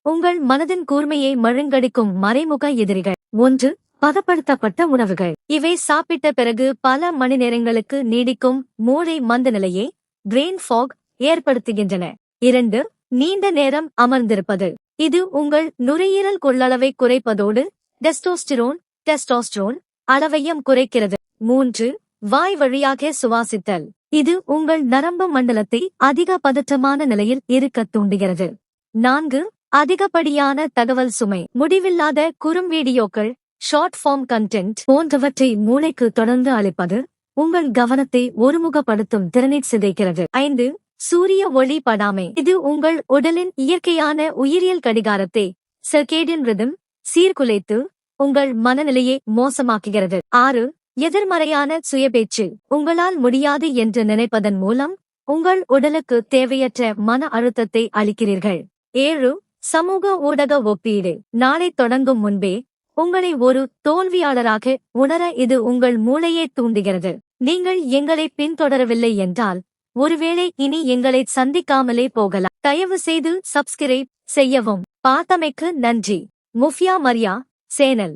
உங்கள் மனதின் கூர்மையை மழுங்கடிக்கும் மறைமுக எதிரிகள். 1. பதப்படுத்தப்பட்ட உணவுகள். இவை சாப்பிட்ட பிறகு பல மணி நேரங்களுக்கு நீடிக்கும் மூளை மந்த நிலையை பிரெயின் ஃபாக் ஏற்படுத்துகின்றன. 2. நீண்ட நேரம் அமர்ந்திருப்பது. இது உங்கள் நுரையீரல் கொள்ளளவை குறைப்பதோடு டெஸ்டோஸ்டிரோன் அளவையும் குறைக்கிறது. 3. வாய் வழியாக சுவாசித்தல். இது உங்கள் நரம்பு மண்டலத்தை அதிக பதற்றமான நிலையில் இருக்கத் தூண்டுகிறது. 4. அதிகப்படியான தகவல் சுமை. முடிவில்லாத குறும்பீடியோக்கள், ஷார்ட் ஃபார்ம் கண்டென்ட் போன்றவற்றை மூளைக்கு தொடர்ந்து அளிப்பது உங்கள் கவனத்தை ஒருமுகப்படுத்தும் திறனை சிதைக்கிறது. 5. சூரிய ஒளி படாமை. இது உங்கள் உடலின் இயற்கையான உயிரியல் கடிகாரத்தை சர்கேடியன் ரிதம் சீர்குலைத்து உங்கள் மனநிலையை மோசமாக்குகிறது. 6. எதிர்மறையான சுயபேச்சு. உங்களால் முடியாது என்று நினைப்பதன் மூலம் உங்கள் உடலுக்கு தேவையற்ற மன அழுத்தத்தை அளிக்கிறீர்கள். 7. சமூக ஊடக ஒப்பீடு. நாளை தொடங்கும் முன்பே உங்களை ஒரு தோல்வியாளராக உணர இது உங்கள் மூளையை தூண்டுகிறது. நீங்கள் எங்களை பின்தொடரவில்லை என்றால் ஒருவேளை இனி எங்களை சந்திக்காமலே போகலாம். தயவு செய்து சப்ஸ்கிரைப் செய்யவும். பார்த்தமைக்கு நன்றி. முஃபியா மரியா சேனல்.